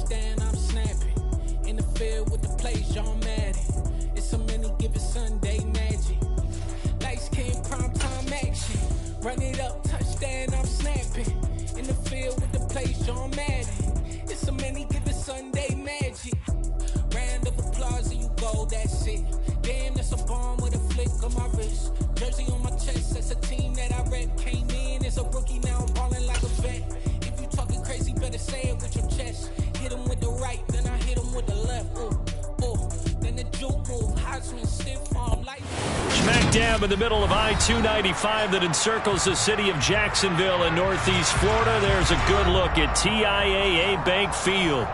touchdown, I'm snapping. In the field with the plays, John Madden. It's a many given Sunday magic. Lights came prime time action. Run it up, touchdown, I'm snapping. In the field with the plays, John Madden. It's a many given Sunday magic. Round of applause and you go, that's it. Damn, that's a bomb with a flick on my wrist. Jersey on my chest, that's a team that I rep. Came in as a rookie, now I'm balling like a vet. If you talking crazy, better say it with your chest. Hit him with the right, then I hit him with the left. Then the juke move, Heisman stiff arm like. Smack dab in the middle of I-295 that encircles the city of Jacksonville in northeast Florida. There's a good look at TIAA Bank Field.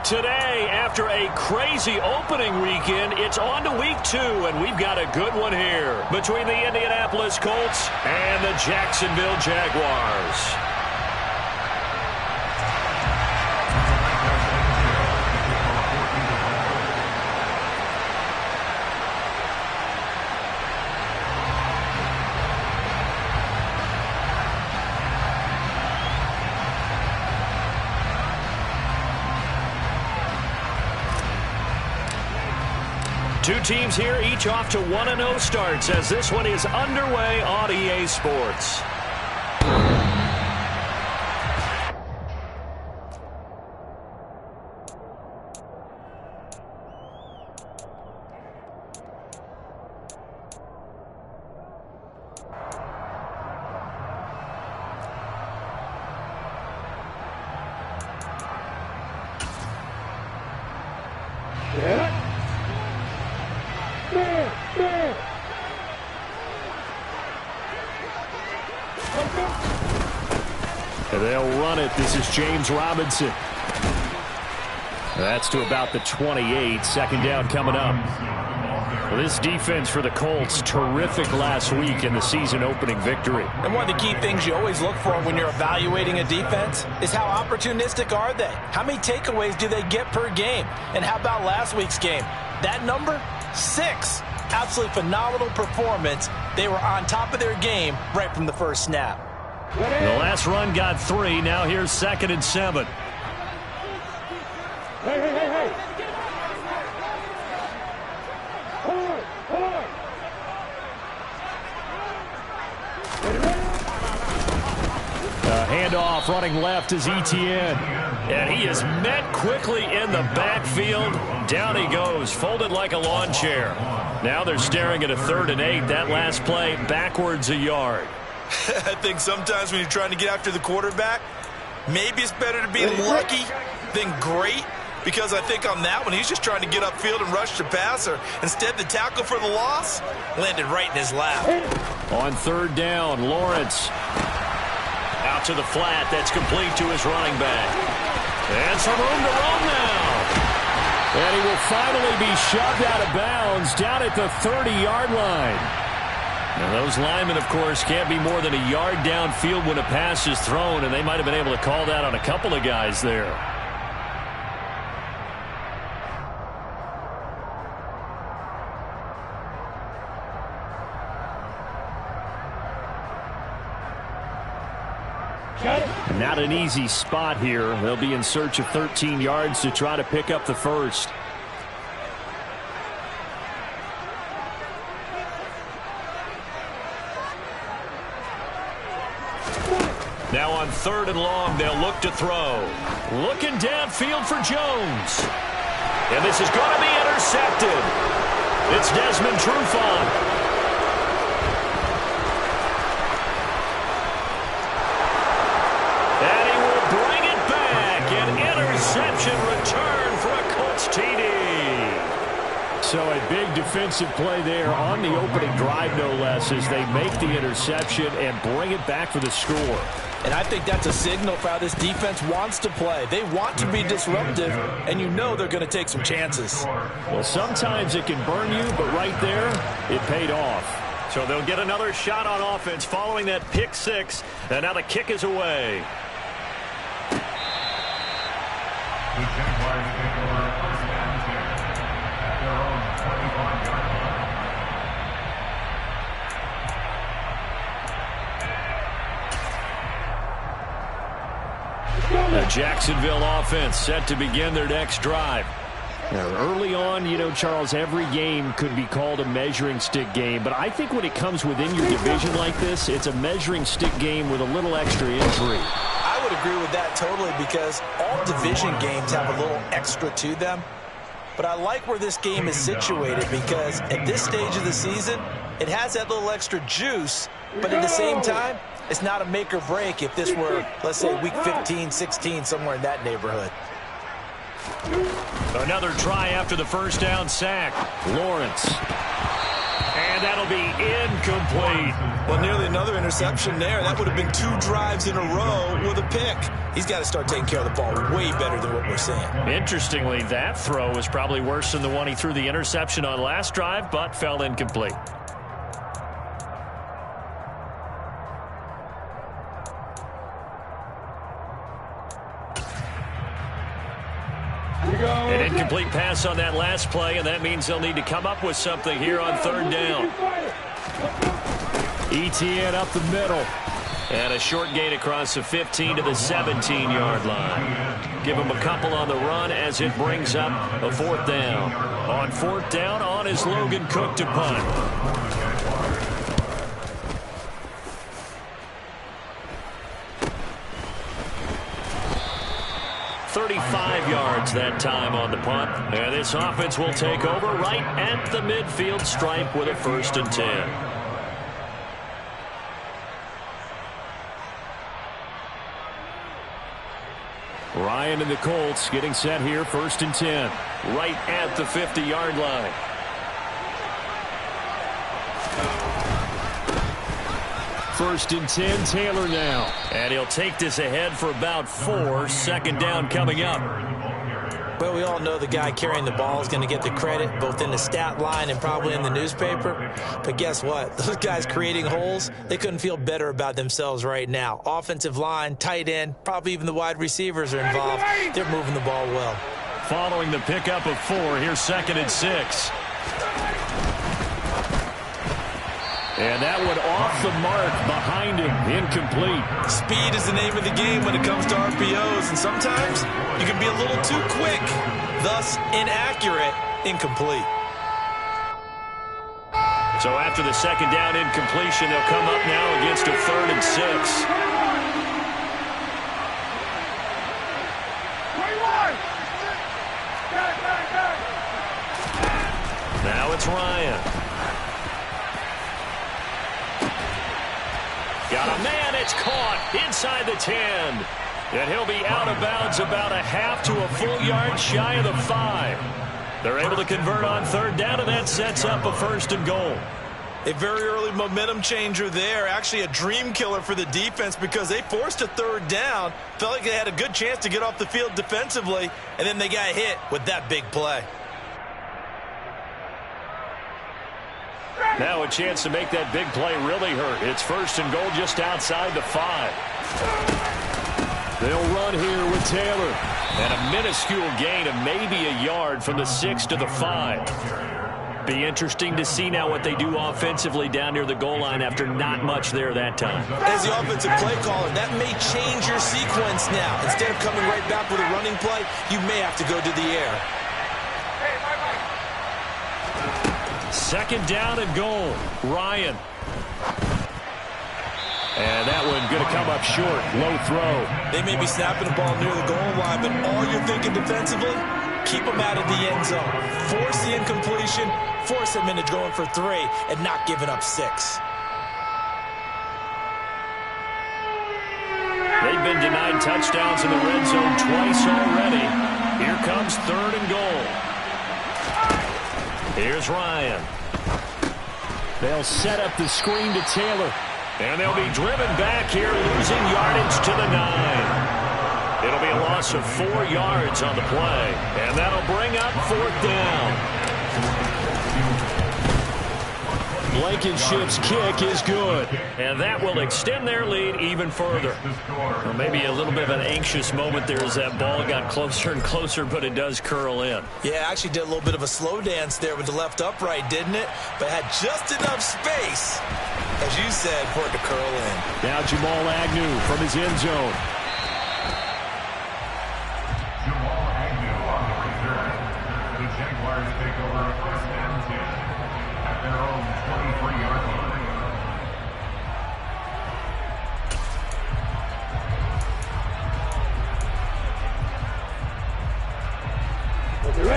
Today, after a crazy opening weekend, it's on to week 2, and we've got a good one here between the Indianapolis Colts and the Jacksonville Jaguars. Two teams here, each off to 1-0 starts as this one is underway on EA Sports. They'll run it. This is James Robinson. That's to about the 28. Second down coming up. Well, this defense for the Colts, terrific last week in the season opening victory. And one of the key things you always look for when you're evaluating a defense is how opportunistic are they? How many takeaways do they get per game? And how about last week's game? That number? 6. Absolutely phenomenal performance. They were on top of their game right from the first snap. The last run got 3. Now here's 2nd and 7. Hey. Handoff running left is Etienne. And he is met quickly in the backfield. Down he goes, folded like a lawn chair. Now they're staring at a 3rd and 8. That last play backwards a yard. I think sometimes when you're trying to get after the quarterback, maybe it's better to be lucky than great, because I think on that one, he's just trying to get upfield and rush the passer. Instead, the tackle for the loss landed right in his lap. On 3rd down, Lawrence out to the flat. That's complete to his running back. And some room to roam now. And he will finally be shoved out of bounds down at the 30-yard line. Now, those linemen, of course, can't be more than a yard downfield when a pass is thrown, and they might have been able to call that on a couple of guys there. Not an easy spot here. They'll be in search of 13 yards to try to pick up the first. Now on 3rd and long, they'll look to throw. Looking downfield for Jones. And this is going to be intercepted. It's Desmond Trufant. And he will bring it back. An interception return for a Colts TD. So a big defensive play there on the opening drive, no less, as they make the interception and bring it back for the score. And I think that's a signal for how this defense wants to play. They want to be disruptive, and you know they're going to take some chances. Well, sometimes it can burn you, but right there, it paid off. So they'll get another shot on offense following that pick 6, and now the kick is away. The Jacksonville offense set to begin their next drive. Now, early on, you know, Charles, every game could be called a measuring stick game. But I think when it comes within your division like this, it's a measuring stick game with a little extra intrigue. I would agree with that totally because all division games have a little extra to them. But I like where this game is situated because at this stage of the season, it has that little extra juice. But at the same time, it's not a make or break if this were, let's say, week 15, 16, somewhere in that neighborhood. Another try after the first down sack. Lawrence. And that'll be incomplete. Well, nearly another interception there. That would have been 2 drives in a row with a pick. He's got to start taking care of the ball way better than what we're seeing. Interestingly, that throw was probably worse than the one he threw the interception on last drive, but fell incomplete. An incomplete pass on that last play, and that means they'll need to come up with something here on third down. ETN up the middle. And a short gain across the 15 to the 17-yard line. Give him a couple on the run as it brings up a fourth down. On fourth down, on is Logan Cook to punt. 35 yards that time on the punt. And this offense will take over right at the midfield stripe with a 1st and 10. Ryan and the Colts getting set here, 1st and 10. Right at the 50-yard line. First and 10, Taylor now. And he'll take this ahead for about 4. Second down coming up. Well, we all know the guy carrying the ball is going to get the credit, both in the stat line and probably in the newspaper. But guess what? Those guys creating holes, they couldn't feel better about themselves right now. Offensive line, tight end, probably even the wide receivers are involved. They're moving the ball well. Following the pickup of 4, here's 2nd and 6. And that one off the mark behind him, incomplete. Speed is the name of the game when it comes to RPOs, and sometimes you can be a little too quick, thus inaccurate, incomplete. So after the second down incompletion, they'll come up now against a 3rd and 6. Now it's Ryan. Got a man, it's caught inside the 10. And he'll be out of bounds about a half to a full yard shy of the 5. They're able to convert on third down, and that sets up a 1st and goal. A very early momentum changer there. Actually a dream killer for the defense because they forced a 3rd down. Felt like they had a good chance to get off the field defensively, and then they got hit with that big play. Now a chance to make that big play really hurt. It's 1st and goal just outside the 5. They'll run here with Taylor. And a minuscule gain of maybe a yard from the 6 to the 5. Be interesting to see now what they do offensively down near the goal line after not much there that time. As the offensive play caller, that may change your sequence now. Instead of coming right back with a running play, you may have to go to the air. 2nd down and goal. Ryan. And that one going to come up short. Low throw. They may be snapping the ball near the goal line, but all you're thinking defensively, keep them out of the end zone. Force the incompletion, force them into going for 3, and not giving up 6. They've been denied touchdowns in the red zone twice already. Here comes 3rd and goal. Here's Ryan. They'll set up the screen to Taylor. And they'll be driven back here, losing yardage to the 9. It'll be a loss of 4 yards on the play. And that'll bring up 4th down. Blankenship's kick is good. And that will extend their lead even further. Well, maybe a little bit of an anxious moment there as that ball got closer and closer, but it does curl in. Yeah, actually did a little bit of a slow dance there with the left upright, didn't it? But had just enough space, as you said, for it to curl in. Now Jamal Agnew from his end zone.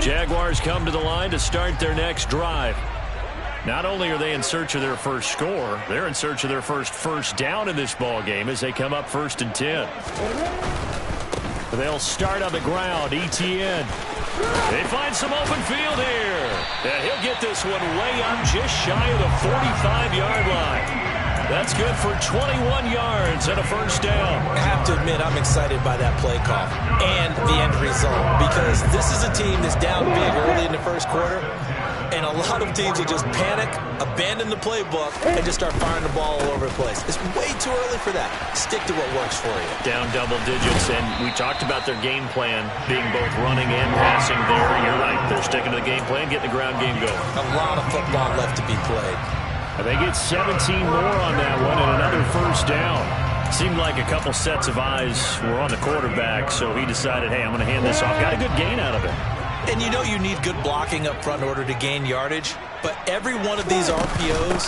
Jaguars come to the line to start their next drive. Not only are they in search of their first score, they're in search of their first down in this ball game as they come up 1st and 10. They'll start on the ground. ETN. They find some open field here. And he'll get this one way up just shy of the 45-yard line. That's good for 21 yards and a first down. I have to admit, I'm excited by that play call and the end result, because this is a team that's down big early in the first quarter, and a lot of teams will just panic, abandon the playbook, and just start firing the ball all over the place. It's way too early for that. Stick to what works for you. Down double digits, and we talked about their game plan being both running and passing there. You're right. They're sticking to the game plan, getting the ground game going. A lot of football left to be played. They get 17 more on that one and another first down. Seemed like a couple sets of eyes were on the quarterback, so he decided, hey, I'm going to hand this off. Got a good gain out of it. And you know you need good blocking up front in order to gain yardage, but every one of these RPOs,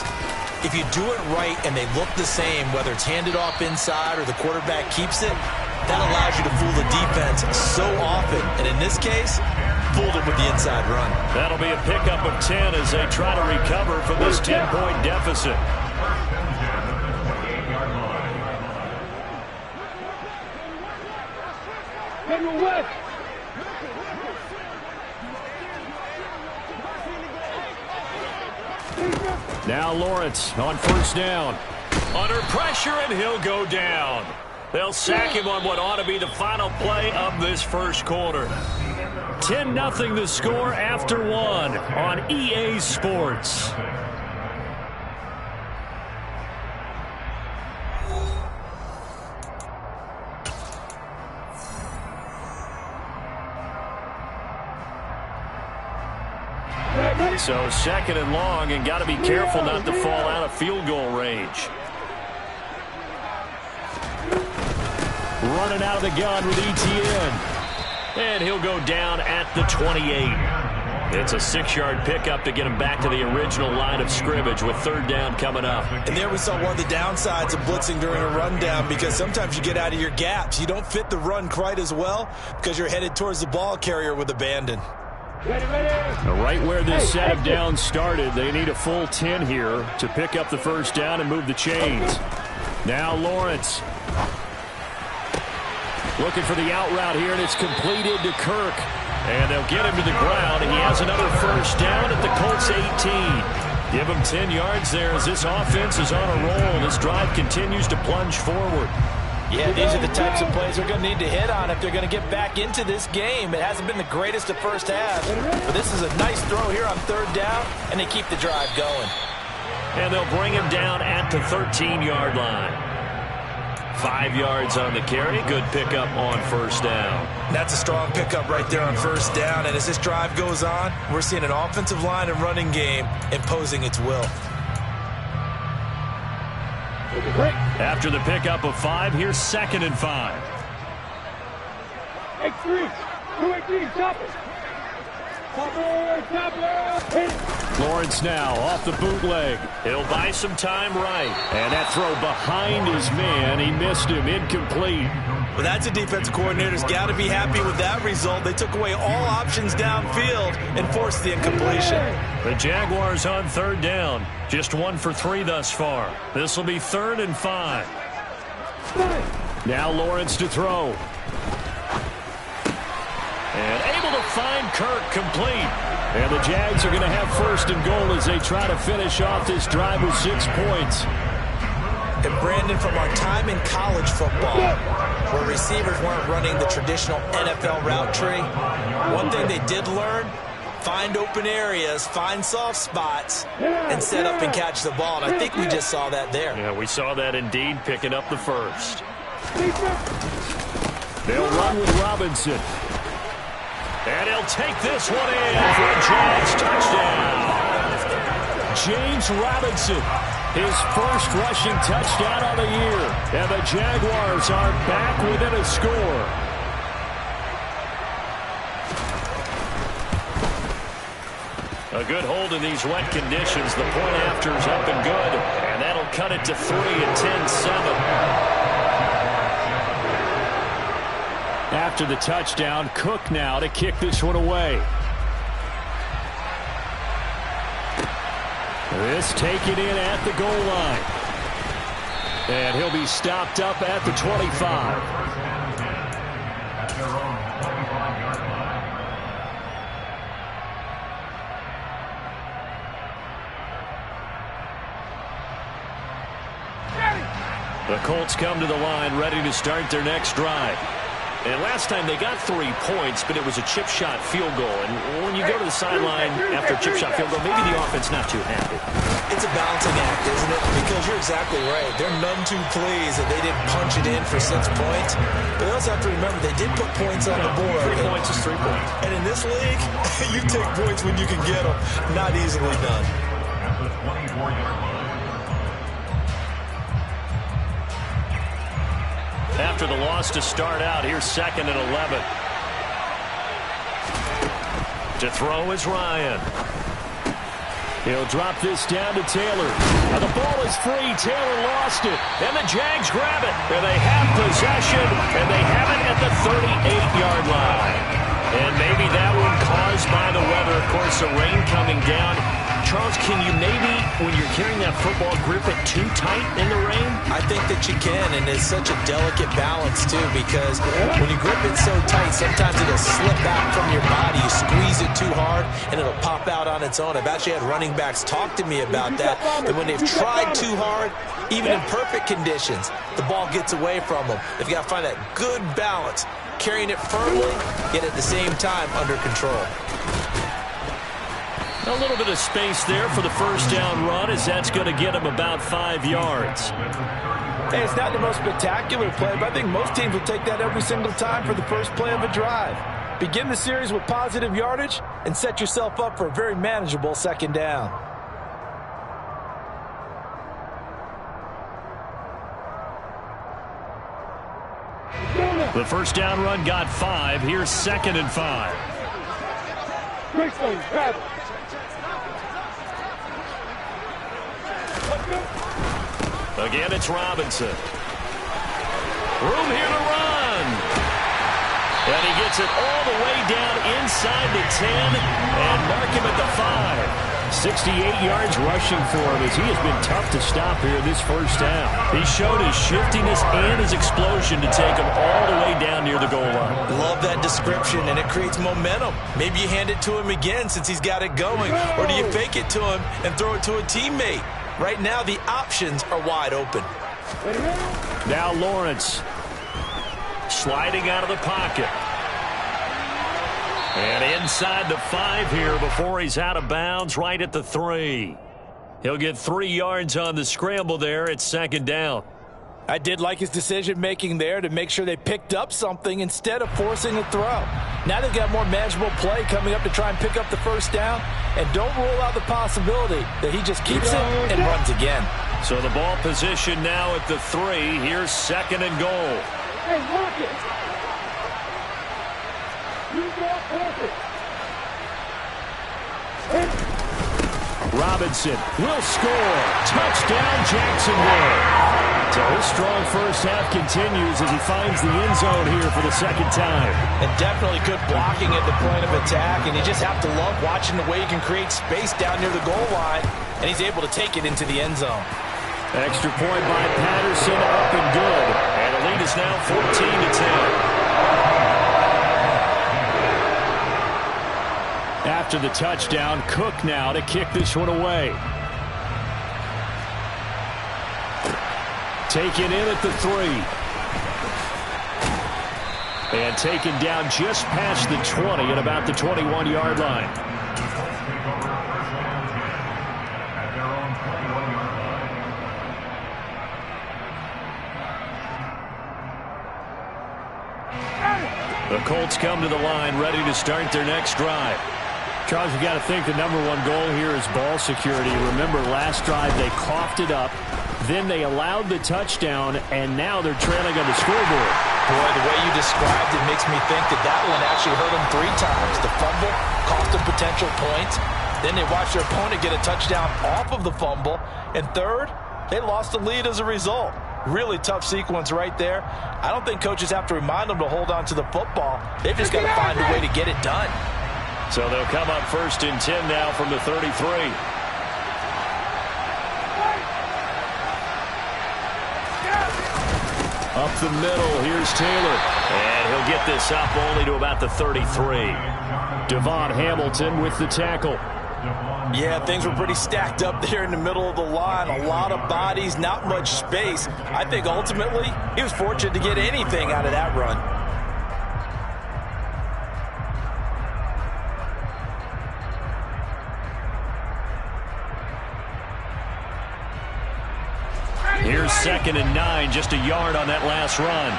if you do it right and they look the same, whether it's handed off inside or the quarterback keeps it, that allows you to fool the defense so often. And in this case, fooled it with the inside run. That'll be a pickup of 10 as they try to recover from this 10-point deficit. Now Lawrence on first down. Under pressure, and he'll go down. They'll sack him on what ought to be the final play of this first quarter. 10-0 the score after one on EA Sports. So 2nd and long, and got to be careful not to fall out of field goal range. Running out of the gun with ETN. And he'll go down at the 28. It's a 6-yard pickup to get him back to the original line of scrimmage with 3rd down coming up. And there we saw one of the downsides of blitzing during a rundown, because sometimes you get out of your gaps. You don't fit the run quite as well because you're headed towards the ball carrier with abandon. Right where this set of downs started, they need a full 10 here to pick up the first down and move the chains. Now Lawrence looking for the out route here, and it's completed to Kirk. And they'll get him to the ground, and he has another first down at the Colts 18. Give him 10 yards there as this offense is on a roll. This drive continues to plunge forward. Yeah, these are the types of plays they're going to need to hit on if they're going to get back into this game. It hasn't been the greatest of first half, but this is a nice throw here on 3rd down, and they keep the drive going. And they'll bring him down at the 13-yard line. 5 yards on the carry. Good pickup on first down. That's a strong pickup right there on first down, and as this drive goes on, we're seeing an offensive line and running game imposing its will. After the pickup of 5, here's 2nd and 5. Lawrence now off the bootleg. He'll buy some time right. And that throw behind his man. He missed him. Incomplete. Well, that's a defensive coordinator's got to be happy with that result. They took away all options downfield and forced the incompletion. The Jaguars on 3rd down. Just 1 for 3 thus far. This will be 3rd and 5. Now Lawrence to throw. And able to find Kirk complete. And the Jags are going to have 1st and goal as they try to finish off this drive with 6 points. And Brandon, from our time in college football, where receivers weren't running the traditional NFL route tree, one thing they did learn, find open areas, find soft spots, and set up and catch the ball. And I think we just saw that there. Yeah, we saw that indeed, picking up the first. They'll run with Robinson. And he'll take this one in for a Jags touchdown. James Robinson, his first rushing touchdown of the year. And the Jaguars are back within a score. A good hold in these wet conditions. The point after is up and good. And that'll cut it to 3 and 10-7. After the touchdown, Cook now to kick this one away. This taken in at the goal line. And he'll be stopped up at the 25. The Colts come to the line ready to start their next drive. And last time they got 3 points, but it was a chip shot field goal. And when you go to the sideline after a chip shot field goal, maybe the offense not too happy. It's a balancing act, isn't it? Because you're exactly right. They're none too pleased that they didn't punch it in for 6 points. But they also have to remember they did put points on the board. 3 points is 3 points. And in this league, you take points when you can get them. Not easily done. At the 24-yard line. After the loss to start out, here's 2nd and 11. To throw is Ryan. He'll drop this down to Taylor. Now the ball is free. Taylor lost it. And the Jags grab it. And they have possession. And they have it at the 38-yard line. And maybe that one caused by the weather. Of course, the rain coming down. Charles, can you maybe, when you're carrying that football, grip it too tight in the rain? I think that you can, and it's such a delicate balance, too, because when you grip it so tight, sometimes it'll slip out from your body. You squeeze it too hard, and it'll pop out on its own. I've actually had running backs talk to me about that when they've tried too hard, even in perfect conditions, the ball gets away from them. They've got to find that good balance, carrying it firmly, yet at the same time under control. A little bit of space there for the first down run, as that's going to get him about 5 yards. Hey, it's not the most spectacular play, but I think most teams will take that every single time for the first play of a drive. Begin the series with positive yardage and set yourself up for a very manageable 2nd down. The first down run got 5. Here's 2nd and 5. Again, it's Robinson. Room here to run. And he gets it all the way down inside the 10 and mark him at the 5. 68 yards rushing for him as he has been tough to stop here this first down. He showed his shiftiness and his explosion to take him all the way down near the goal line. Love that description, and it creates momentum. Maybe you hand it to him again since he's got it going, or do you fake it to him and throw it to a teammate? Right now, the options are wide open. Now Lawrence sliding out of the pocket. And inside the 5 here before he's out of bounds, right at the 3. He'll get 3 yards on the scramble there at 2nd down. I did like his decision-making there to make sure they picked up something instead of forcing a throw. Now they've got more manageable play coming up to try and pick up the first down, and don't rule out the possibility that he just keeps it and runs again. So the ball position now at the 3. Here's 2nd and goal. Hey, lock it. Robinson will score. Touchdown, Jacksonville. So his strong first half continues as he finds the end zone here for the 2nd time. And definitely good blocking at the point of attack, and you just have to love watching the way he can create space down near the goal line, and he's able to take it into the end zone. Extra point by Patterson, up and good. And the lead is now 14-10. After the touchdown, Cook now to kick this one away. Taken in at the 3. And taken down just past the 20 at about the 21-yard line. The Colts come to the line ready to start their next drive. Charles, you got to think the #1 goal here is ball security. Remember, last drive they coughed it up. Then they allowed the touchdown, and now they're trailing on the scoreboard. Boy, the way you described it makes me think that that one actually hurt them 3 times. The fumble cost them potential points. Then they watched their opponent get a touchdown off of the fumble. And third, they lost the lead as a result. Really tough sequence right there. I don't think coaches have to remind them to hold on to the football. They've just got to find a way to get it done. So they'll come up 1st and 10 now from the 33. Up the middle, here's Taylor. And he'll get this up only to about the 33. Devon Hamilton with the tackle. Yeah, things were pretty stacked up there in the middle of the line. A lot of bodies, not much space. I think ultimately he was fortunate to get anything out of that run. Here's 2nd and 9, just a yard on that last run.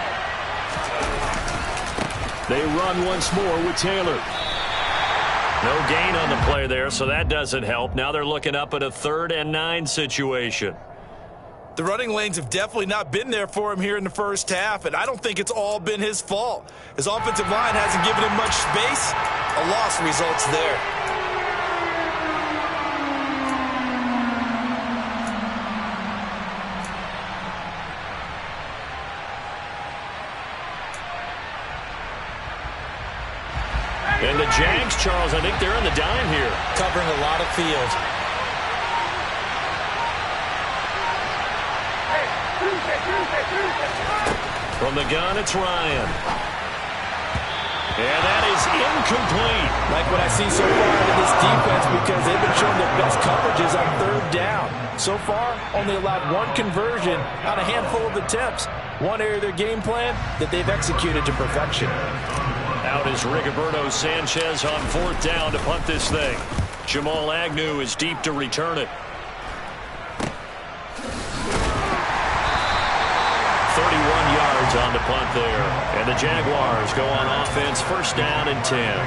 They run once more with Taylor. No gain on the play there, so that doesn't help. Now they're looking up at a 3rd and 9 situation. The running lanes have definitely not been there for him here in the first half, and I don't think it's all been his fault. His offensive line hasn't given him much space. A loss results there. And the Jags, Charles, I think they're on the dime here. Covering a lot of field. From the gun, it's Ryan. And that is incomplete. Like what I see so far in this defense, because they've been showing their best coverages on 3rd down. So far, only allowed 1 conversion on a handful of attempts. One area of their game plan that they've executed to perfection. Out is Rigoberto Sanchez on 4th down to punt this thing. Jamal Agnew is deep to return it. 31 yards on the punt there. And the Jaguars go on offense, 1st down and 10.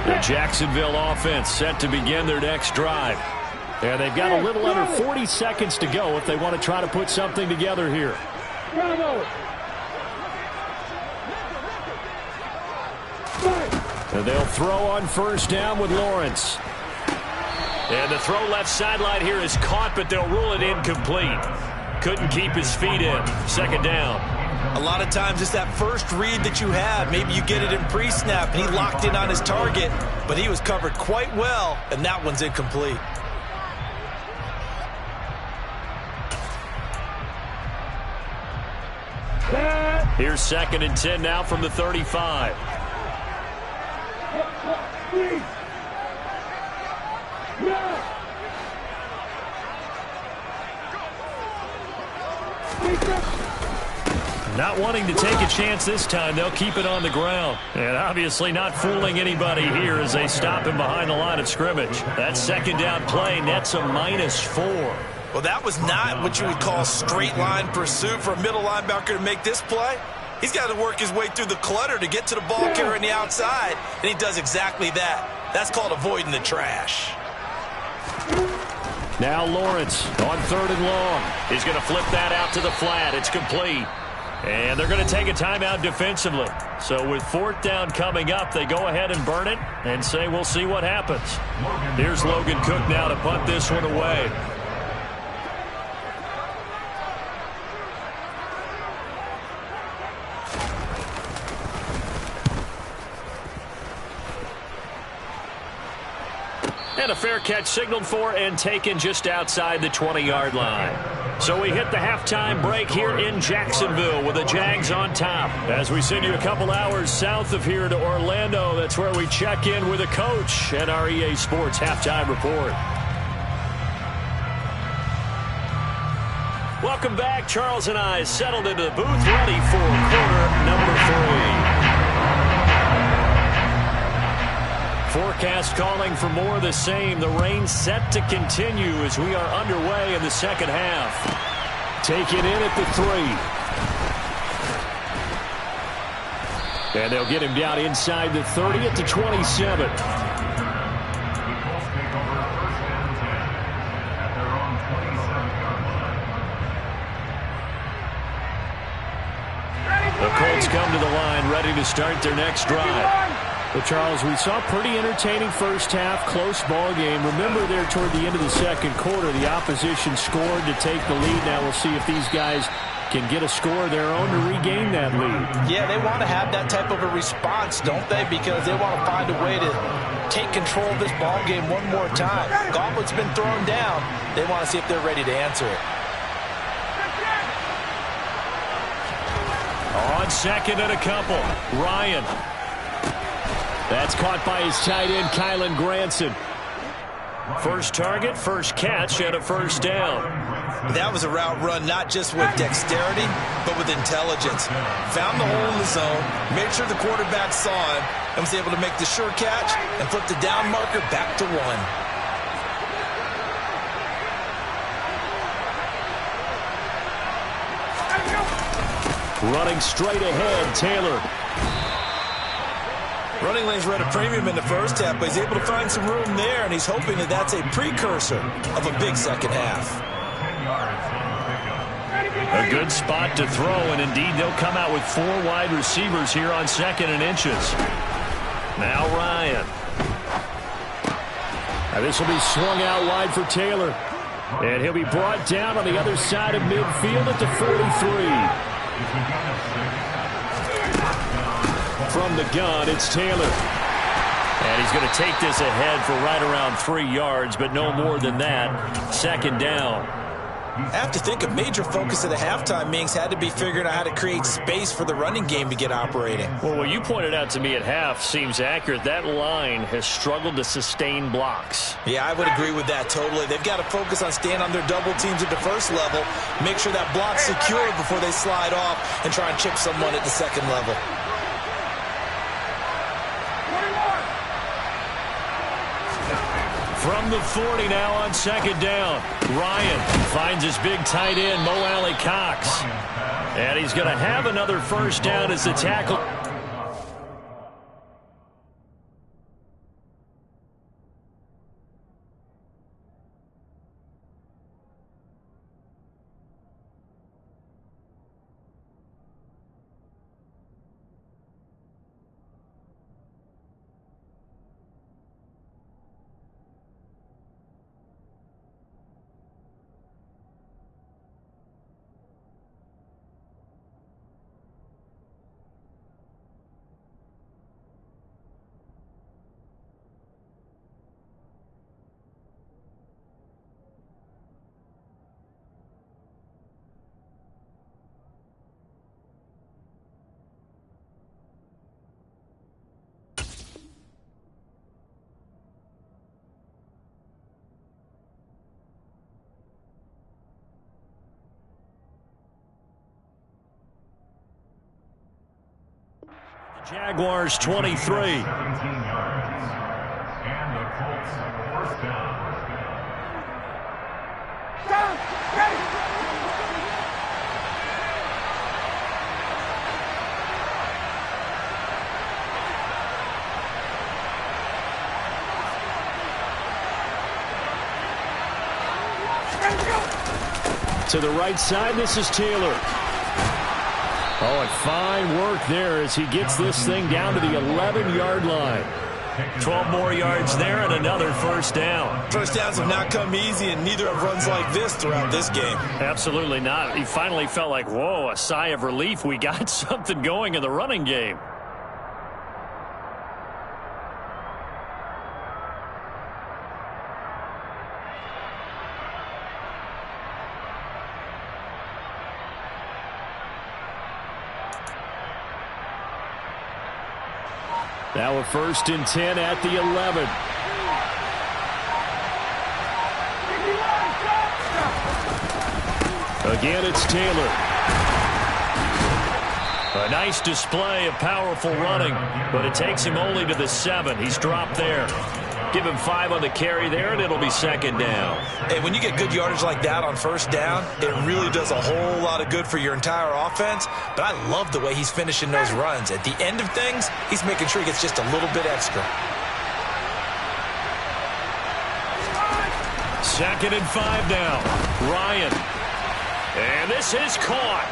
The Jacksonville offense set to begin their next drive. And they've got a little under 40 seconds to go if they want to try to put something together here. And they'll throw on 1st down with Lawrence. And the throw left sideline here is caught, but they'll rule it incomplete. Couldn't keep his feet in. 2nd down. A lot of times it's that first read that you have. Maybe you get it in pre-snap, and he locked in on his target, but he was covered quite well, and that one's incomplete. Here's 2nd and 10 now from the 35. Not wanting to take a chance this time, they'll keep it on the ground. And obviously not fooling anybody here as they stop him behind the line of scrimmage. That 2nd down play nets a -4. Well, that was not what you would call straight line pursuit for a middle linebacker to make this play. He's got to work his way through the clutter to get to the ball carrier on the outside, and he does exactly that. That's called avoiding the trash. Now Lawrence on 3rd and long. He's going to flip that out to the flat. It's complete. And they're going to take a timeout defensively. So with 4th down coming up, they go ahead and burn it and say we'll see what happens. Here's Logan Cook now to punt this one away. And a fair catch signaled for and taken just outside the 20-yard line. So we hit the halftime break here in Jacksonville with the Jags on top. As we send you a couple hours south of here to Orlando, that's where we check in with a coach and our EA Sports halftime report. Welcome back. Charles and I settled into the booth ready for quarter number 3. Forecast calling for more of the same. The rain set to continue as we are underway in the 2nd half. Take it in at the 3. And they'll get him down inside the 30 at the 27. The Colts come to the line ready to start their next drive. Well, Charles, we saw a pretty entertaining first half, close ball game. Remember there toward the end of the 2nd quarter, the opposition scored to take the lead. Now we'll see if these guys can get a score of their own to regain that lead. Yeah, they want to have that type of a response, don't they? Because they want to find a way to take control of this ball game one more time. Gauntlet's been thrown down. They want to see if they're ready to answer it. On second and a couple, Ryan. That's caught by his tight end, Kylen Granson. First target, first catch, and a first down. That was a route run not just with dexterity, but with intelligence. Found the hole in the zone, made sure the quarterback saw him, and was able to make the sure catch and flip the down marker back to 1. Running straight ahead, Taylor. Running lanes were at a premium in the first half, but he's able to find some room there, and he's hoping that that's a precursor of a big second half. A good spot to throw, and indeed they'll come out with 4 wide receivers here on second and inches. Now Ryan. Now this will be swung out wide for Taylor. And he'll be brought down on the other side of midfield at the 43. From the gun, it's Taylor. And he's going to take this ahead for right around 3 yards, but no more than that. Second down. I have to think a major focus at the halftime meetings had to be figuring out how to create space for the running game to get operating. Well, what you pointed out to me at half seems accurate. That line has struggled to sustain blocks. Yeah, I would agree with that totally. They've got to focus on staying on their double teams at the first level, make sure that block's secured before they slide off and try and chip someone at the second level. From the 40 now on second down. Ryan finds his big tight end, Mo Alley Cox. And he's going to have another first down as the tackle. Jaguars 23. 17 yards. And the Colts first down. To the right side, this is Taylor. Oh, and fine work there as he gets this thing down to the 11-yard line. 12 more yards there and another first down. First downs have not come easy, and neither have runs like this throughout this game. Absolutely not. He finally felt like, whoa, a sigh of relief. We got something going in the running game. Now a 1st and 10 at the 11. Again, it's Taylor. A nice display of powerful running, but it takes him only to the 7. He's dropped there. Give him 5 on the carry there, and it'll be second down. Hey, when you get good yardage like that on first down, it really does a whole lot of good for your entire offense. But I love the way he's finishing those runs. At the end of things, he's making sure he gets just a little bit extra. 2nd and 5 now. Ryan. And this is caught.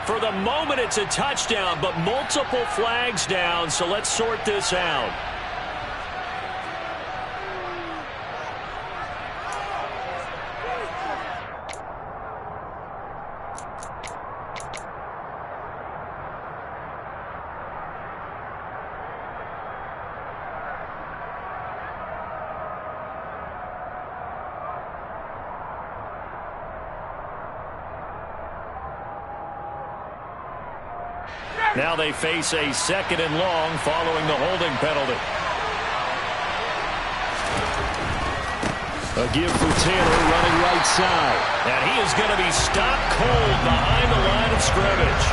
For the moment, it's a touchdown, but multiple flags down, so let's sort this out. Now they face a 2nd and long following the holding penalty. A give for Taylor running right side. And he is going to be stopped cold behind the line of scrimmage.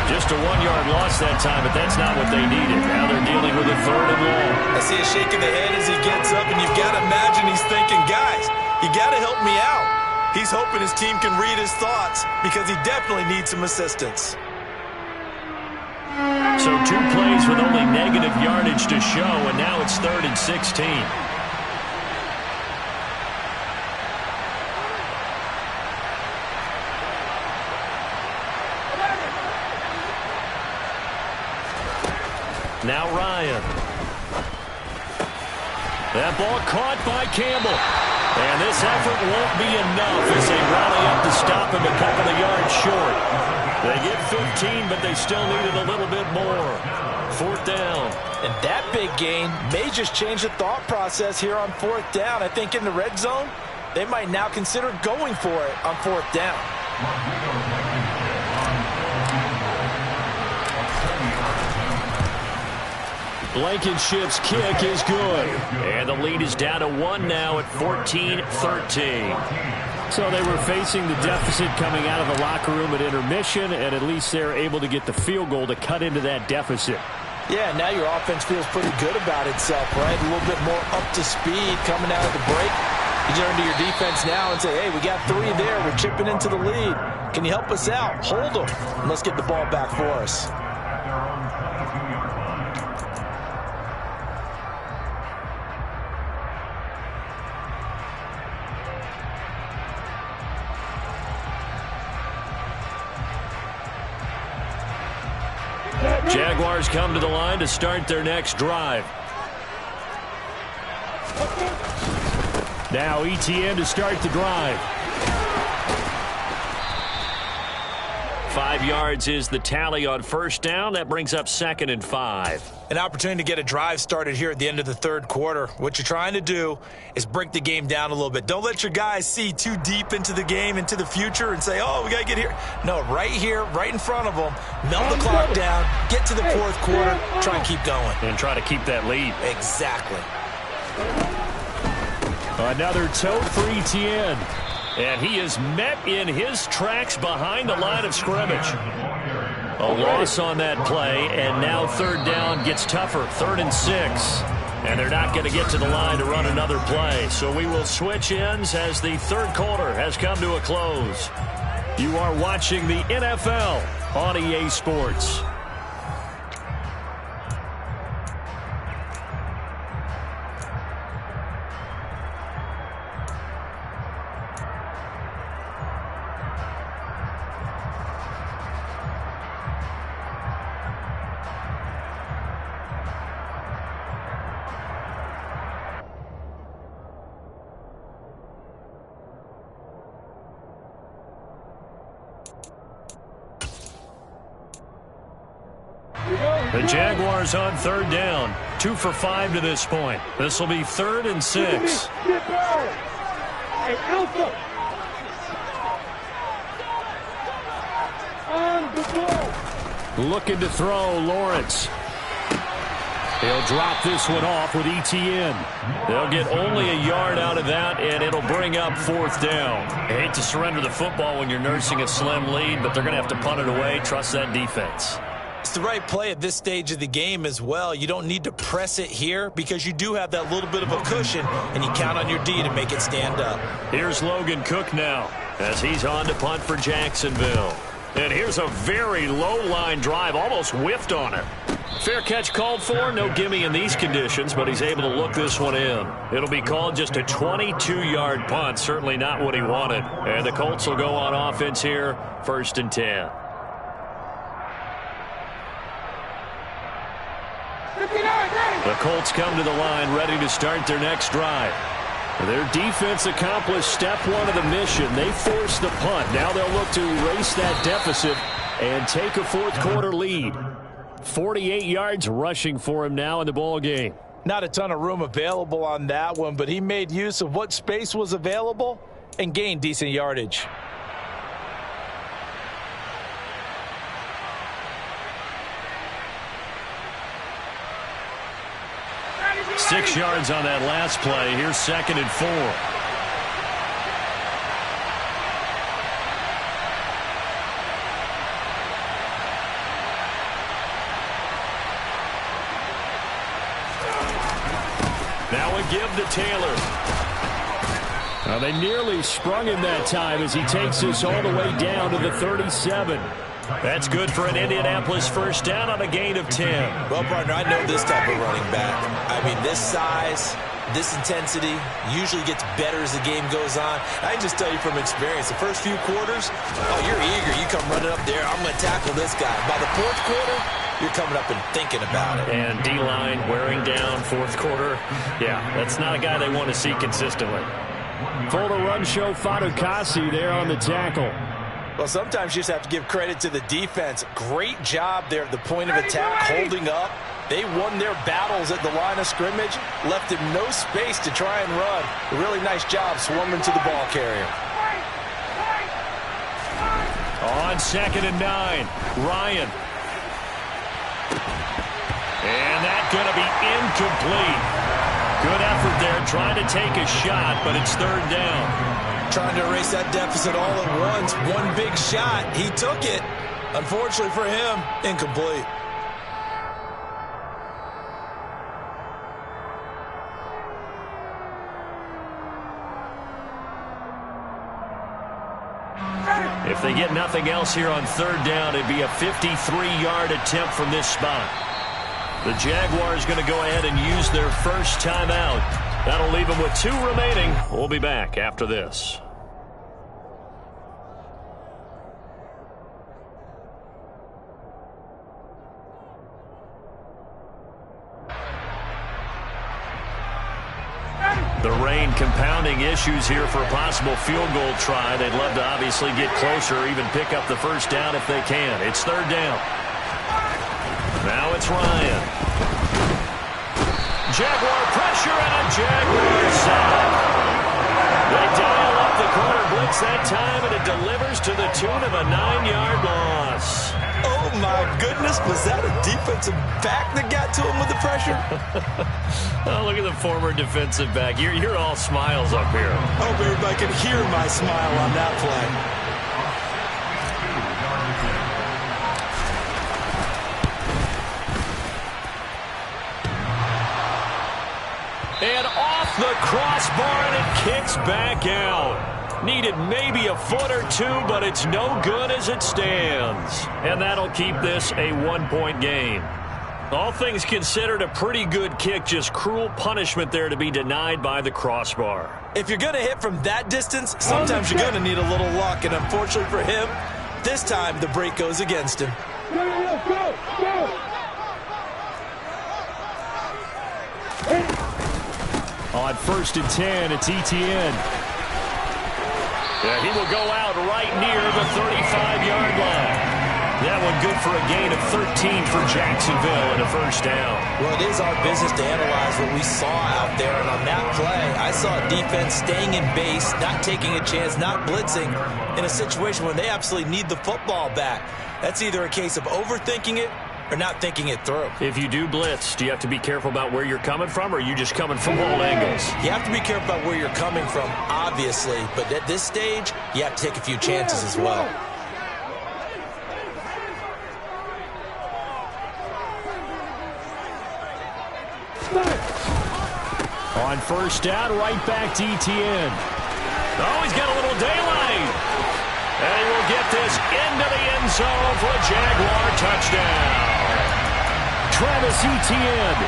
Just a 1-yard loss that time, but that's not what they needed. Now they're dealing with a 3rd and long. I see a shake of the head as he gets up, and you've got to imagine he's thinking, guys, you got to help me out. He's hoping his team can read his thoughts because he definitely needs some assistance. So 2 plays with only negative yardage to show, and now it's 3rd and 16. Now Ryan. That ball caught by Campbell. And this effort won't be enough as they rally up to stop him a couple of yards short. They get 15, but they still needed a little bit more. 4th down. And that big gain may just change the thought process here on 4th down. I think in the red zone, they might now consider going for it on 4th down. Blankenship's kick is good. And the lead is down to 1 now at 14-13. So they were facing the deficit coming out of the locker room at intermission, and at least they're able to get the field goal to cut into that deficit. Yeah, now your offense feels pretty good about itself, right? A little bit more up to speed coming out of the break. You turn to your defense now and say, hey, we got 3 there. We're chipping into the lead. Can you help us out? Hold them, and let's get the ball back for us. Jaguars come to the line to start their next drive. Now ETN to start the drive. 5 yards is the tally on 1st down. That brings up 2nd and 5. An opportunity to get a drive started here at the end of the 3rd quarter. What you're trying to do is break the game down a little bit. Don't let your guys see too deep into the game, into the future, and say, oh, we got to get here. No, right here, right in front of them, melt the clock down, get to the 4th quarter, try and keep going. And try to keep that lead. Exactly. Another tote for ETN. And he is met in his tracks behind the line of scrimmage. A loss on that play, and now 3rd down gets tougher. 3rd and 6. And they're not going to get to the line to run another play. So we will switch ends as the 3rd quarter has come to a close. You are watching the NFL on EA Sports. The Jaguars on 3rd down. 2 for 5 to this point. This will be 3rd and 6. Looking to throw, Lawrence. He'll drop this one off with ETN. They'll get only a yard out of that, and it'll bring up 4th down. I hate to surrender the football when you're nursing a slim lead, but they're going to have to punt it away. Trust that defense. It's the right play at this stage of the game as well. You don't need to press it here because you do have that little bit of a cushion, and you count on your D to make it stand up. Here's Logan Cook now as he's on to punt for Jacksonville. And here's a very low-line drive, almost whiffed on it. Fair catch called for, no gimme in these conditions, but he's able to look this one in. It'll be called just a 22-yard punt, certainly not what he wanted. And the Colts will go on offense here, 1st and 10. The Colts come to the line ready to start their next drive. Their defense accomplished step 1 of the mission. They forced the punt. Now they'll look to erase that deficit and take a 4th quarter lead. 48 yards rushing for him now in the ball game. Not a ton of room available on that one, but he made use of what space was available and gained decent yardage. 6 yards on that last play. Here's 2nd and 4. Now a give to Taylor. Now they nearly sprung him that time as he takes this all the way down to the 37. That's good for an Indianapolis first down on a gain of 10. Well, partner, I know this type of running back. I mean, this size, this intensity usually gets better as the game goes on. I can just tell you from experience, the first few quarters, oh, you're eager. You come running up there, I'm going to tackle this guy. By the 4th quarter, you're coming up and thinking about it. And D-line wearing down 4th quarter. Yeah, that's not a guy they want to see consistently. For the run show, Fatukasi there on the tackle. Well, sometimes you just have to give credit to the defense. Great job there at the point of attack, holding up. They won their battles at the line of scrimmage, left him no space to try and run. A really nice job swarming to the ball carrier. On 2nd and 9, Ryan. And that's going to be incomplete. Good effort there, trying to take a shot, but it's 3rd down. Trying to erase that deficit all at once. One big shot. He took it. Unfortunately for him, incomplete. If they get nothing else here on 3rd down, it'd be a 53-yard attempt from this spot. The Jaguars going to go ahead and use their first timeout. That'll leave them with 2 remaining. We'll be back after this. The rain compounding issues here for a possible field goal try. They'd love to obviously get closer or even pick up the first down if they can. It's 3rd down. Now it's Ryan. Jaguar pressure and a Jaguar sack. They dial up the corner blitz that time, and it delivers to the tune of a 9-yard loss. Oh, my goodness. Was that a defensive back that got to him with the pressure? Oh, look at the former defensive back. You're all smiles up here. I hope everybody can hear my smile on that play. And off the crossbar, and it kicks back out. Needed maybe a foot or 2, but it's no good as it stands. And that'll keep this a 1-point game. All things considered, a pretty good kick, just cruel punishment there to be denied by the crossbar. If you're going to hit from that distance, sometimes you're going to need a little luck. And unfortunately for him, this time the break goes against him. On 1st and 10, it's Etienne. Yeah, he will go out right near the 35-yard line. That one good for a gain of 13 for Jacksonville and a first down. Well, it is our business to analyze what we saw out there. And on that play, I saw a defense staying in base, not taking a chance, not blitzing in a situation where they absolutely need the football back. That's either a case of overthinking it or not thinking it through. If you do blitz, do you have to be careful about where you're coming from, or are you just coming from all angles? You have to be careful about where you're coming from, obviously. But at this stage, you have to take a few chances as well. On 1st down, right back to Etienne. Oh, he's got a little daylight. And he will get this into the end zone for a Jaguar touchdown. Travis Etienne,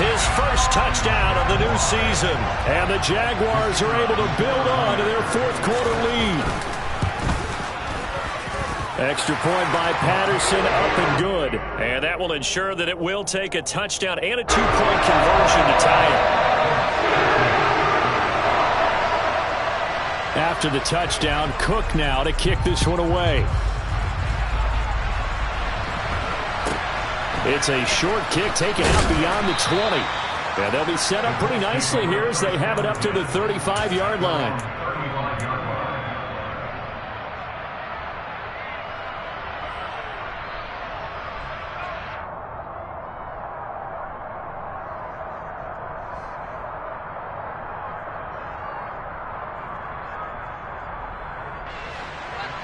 his first touchdown of the new season. And the Jaguars are able to build on to their 4th quarter lead. Extra point by Patterson, up and good. And that will ensure that it will take a touchdown and a 2-point conversion to tie it. After the touchdown, Cook now to kick this one away. It's a short kick taken out beyond the 20. And they'll be set up pretty nicely here as they have it up to the 35-yard line.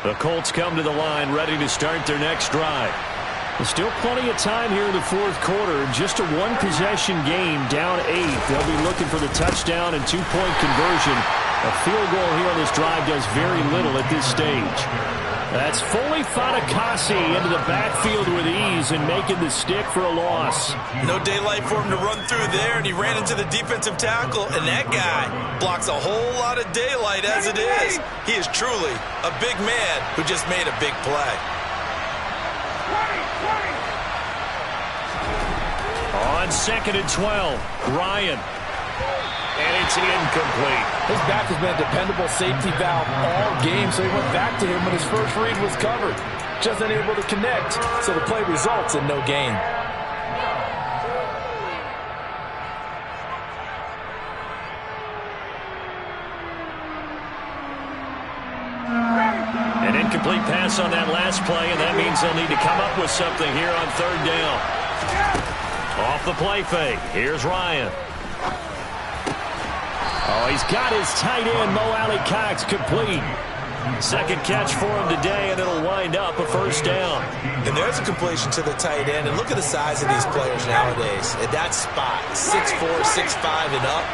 The Colts come to the line ready to start their next drive. There's still plenty of time here in the fourth quarter. Just a one-possession game, down 8. They'll be looking for the touchdown and two-point conversion. A field goal here on this drive does very little at this stage. That's fully Fatukasi into the backfield with ease and making the stick for a loss. No daylight for him to run through there, and he ran into the defensive tackle, and that guy blocks a whole lot of daylight as it is. He is truly a big man who just made a big play. On 2nd and 12, Ryan. And it's incomplete. His back has been a dependable safety valve all game, so he went back to him when his first read was covered. Just unable to connect, so the play results in no gain. An incomplete pass on that last play, and that means they'll need to come up with something here on 3rd down. Off the play fake. Here's Ryan. Oh, he's got his tight end, Mo Alley-Cox, complete. Second catch for him today, and it'll wind up a first down. And there's a completion to the tight end. And look at the size of these players nowadays. At that spot, 6'4", 6'5", and up.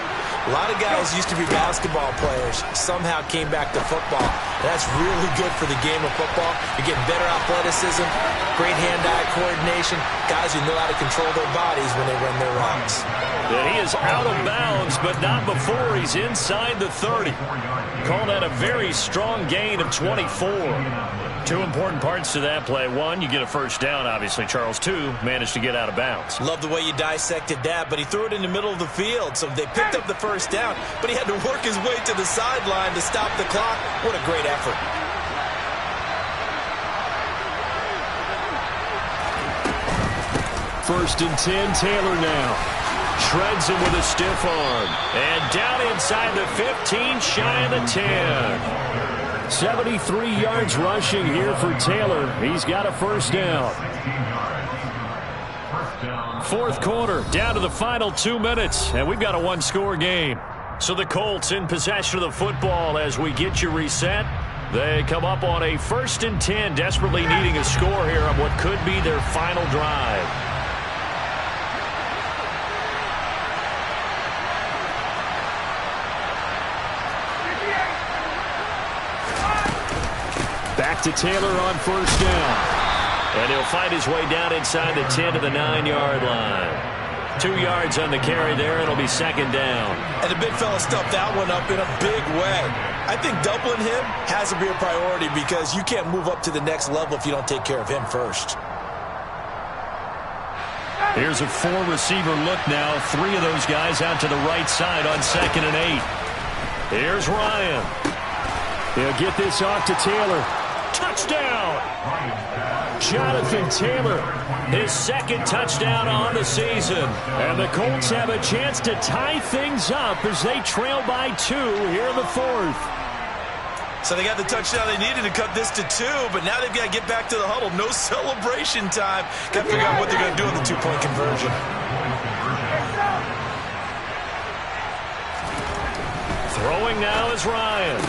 A lot of guys used to be basketball players, somehow came back to football. That's really good for the game of football. You're getting better athleticism, great hand-eye coordination, guys who know how to control their bodies when they run their routes. And he is out of bounds, but not before he's inside the 30. Call that a very strong gain of 24. Two important parts to that play. One, you get a first down, obviously. Charles, 2, managed to get out of bounds. Love the way you dissected that, but he threw it in the middle of the field, so they picked up the first down, but he had to work his way to the sideline to stop the clock. What a great effort. First and 10, Taylor now. Shreds him with a stiff arm. And down inside the 15, shy of the 10. 73 yards rushing here for Taylor. He's got a first down. Fourth quarter, down to the final 2 minutes, and we've got a one-score game. So the Colts in possession of the football as we get you reset. They come up on a 1st and 10, desperately needing a score here on what could be their final drive. Back to Taylor on first down. And he'll find his way down inside the 10 to the 9-yard line. 2 yards on the carry there. It'll be 2nd down. And the big fella stuffed that one up in a big way. I think doubling him has to be a priority because you can't move up to the next level if you don't take care of him first. Here's a 4-receiver look now. 3 of those guys out to the right side on 2nd and 8. Here's Ryan. He'll get this off to Taylor. Touchdown! Jonathan Taylor, his 2nd touchdown on the season. And the Colts have a chance to tie things up as they trail by 2 here in the 4th. So they got the touchdown they needed to cut this to 2, but now they've got to get back to the huddle. No celebration time. Got to figure out what they're going to do on the 2-point conversion. Throwing now is Ryan.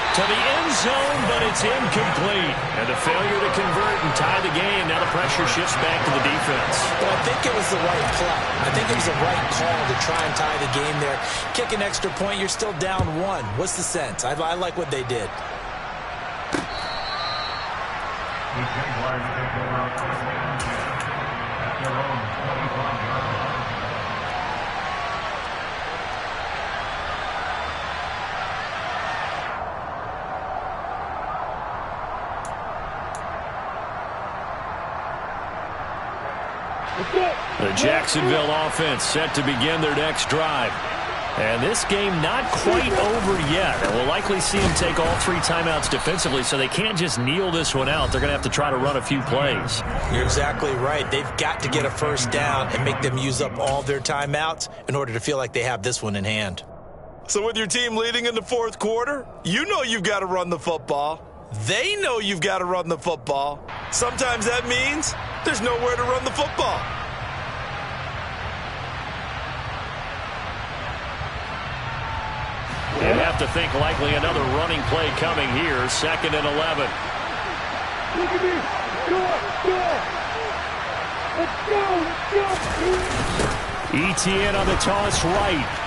To the end zone, but it's incomplete. And a failure to convert and tie the game. Now the pressure shifts back to the defense. But I think it was the right play. I think it was the right call to try and tie the game there. Kick an extra point, you're still down 1. What's the sense? I like what they did. The Jacksonville offense set to begin their next drive. And this game not quite over yet. And we'll likely see them take all 3 timeouts defensively, so they can't just kneel this one out. They're going to have to try to run a few plays. You're exactly right. They've got to get a first down and make them use up all their timeouts in order to feel like they have this one in hand. So with your team leading in the 4th quarter, you know you've got to run the football. They know you've got to run the football. Sometimes that means there's nowhere to run the football. You have to think likely another running play coming here. 2nd and 11. Look at me. Let's go. ETN on the toss right.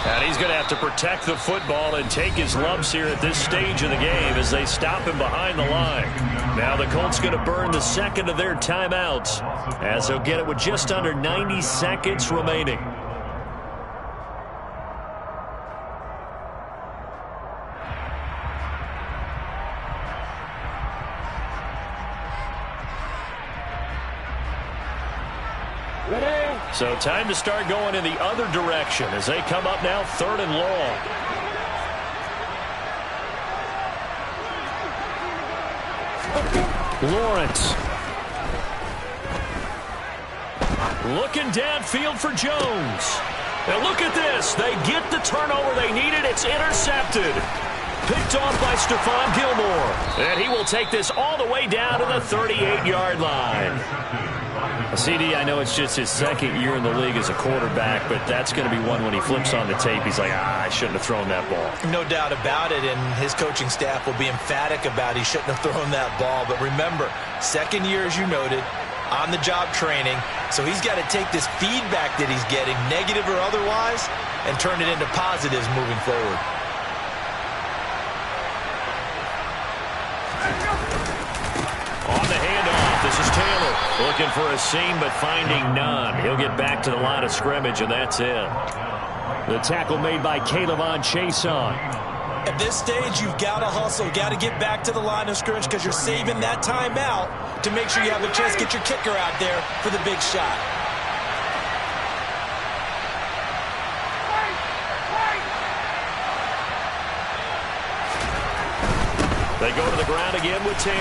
And he's going to have to protect the football and take his lumps here at this stage of the game as they stop him behind the line. Now the Colts going to burn the 2nd of their timeouts as they'll get it with just under 90 seconds remaining. So time to start going in the other direction as they come up now 3rd and long. Lawrence. Looking downfield for Jones. Now look at this. They get the turnover they needed. It's intercepted. Picked off by Stephon Gilmore. And he will take this all the way down to the 38-yard line. CD, I know it's just his 2nd year in the league as a quarterback, but that's going to be one when he flips on the tape. He's like, I shouldn't have thrown that ball. No doubt about it, and his coaching staff will be emphatic about he shouldn't have thrown that ball. But remember, 2nd year, as you noted, on-the-job training. So he's got to take this feedback that he's getting, negative or otherwise, and turn it into positives moving forward. On the handoff, this is Taylor looking for a seam but finding none. He'll get back to the line of scrimmage, and that's it. The tackle made by Caleb Chason. At this stage, you've got to hustle, got to get back to the line of scrimmage because you're saving that timeout to make sure you have a chance to get your kicker out there for the big shot. They go to the ground again with Taylor.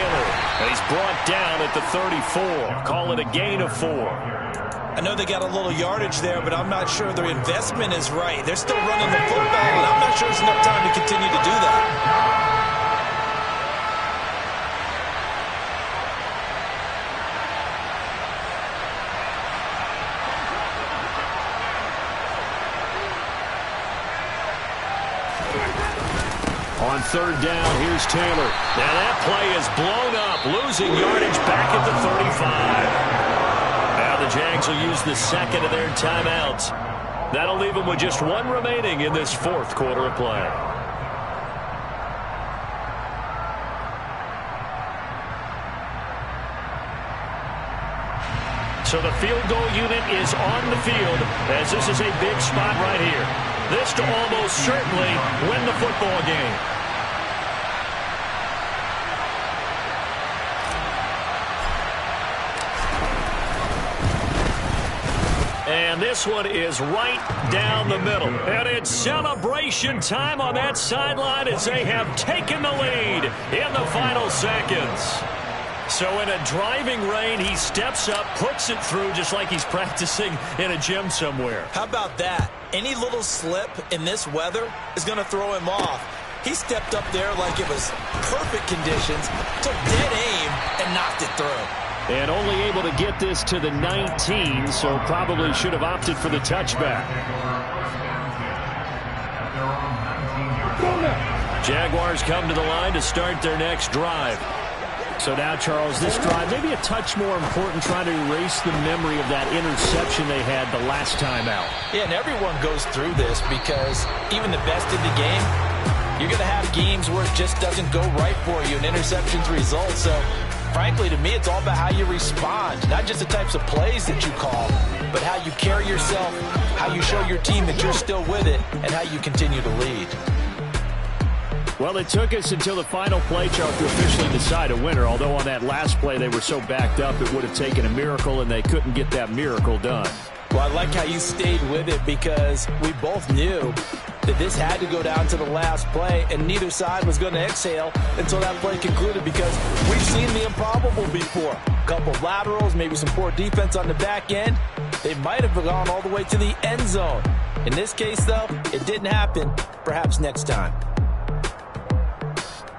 And he's brought down at the 34. Call it a gain of 4. I know they got a little yardage there, but I'm not sure their investment is right. They're still running the football, and I'm not sure there's enough time to continue to do that. On 3rd down, here's Taylor. Now that play is blown up, losing yardage back at the 35. Now the Jags will use the 2nd of their timeouts. That'll leave them with just 1 remaining in this 4th quarter of play. So the field goal unit is on the field as this is a big spot right here. This to almost certainly win the football game. And this one is right down the middle. And it's celebration time on that sideline as they have taken the lead in the final seconds. So in a driving rain, he steps up, puts it through just like he's practicing in a gym somewhere. How about that? Any little slip in this weather is going to throw him off. He stepped up there like it was perfect conditions, took dead aim, and knocked it through. And only able to get this to the 19, so probably should have opted for the touchback. Jaguars come to the line to start their next drive. So now, Charles, this drive maybe a touch more important, trying to erase the memory of that interception they had the last time out. Yeah, and everyone goes through this because even the best in the game, you're going to have games where it just doesn't go right for you, and interceptions result. So, frankly, to me, it's all about how you respond, not just the types of plays that you call, but how you carry yourself, how you show your team that you're still with it, and how you continue to lead. Well, it took us until the final play, Charles, to officially decide a winner, although on that last play they were so backed up it would have taken a miracle, and they couldn't get that miracle done. Well, I like how you stayed with it because we both knew that this had to go down to the last play, and neither side was going to exhale until that play concluded because we've seen the improbable before. A couple of laterals, maybe some poor defense on the back end. They might have gone all the way to the end zone. In this case, though, it didn't happen. Perhaps next time.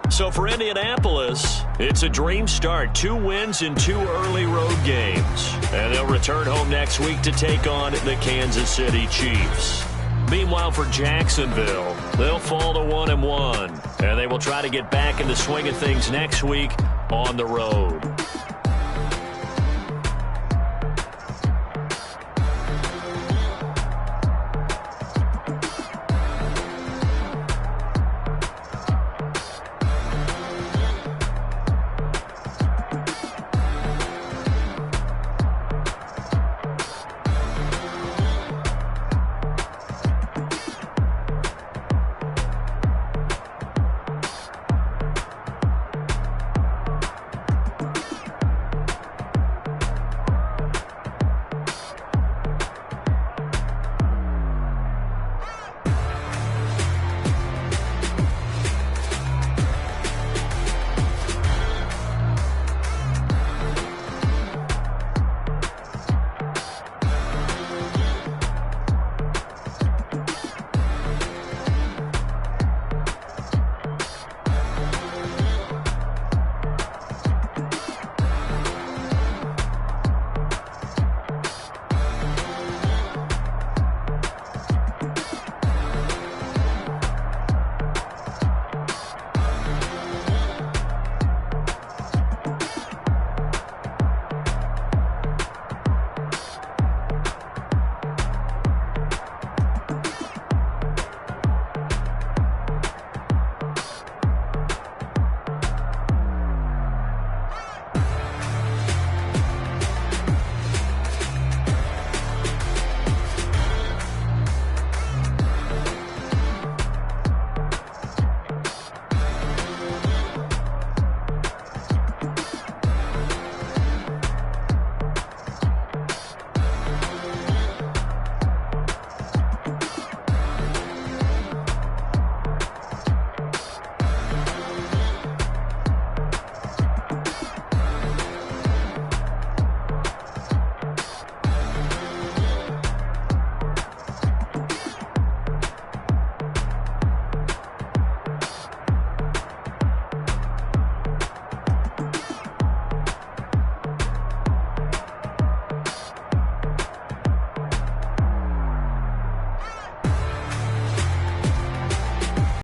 So for Indianapolis, it's a dream start. 2 wins in 2 early road games. And they'll return home next week to take on the Kansas City Chiefs. Meanwhile, for Jacksonville, they'll fall to 1-1. And they will try to get back in the swing of things next week on the road.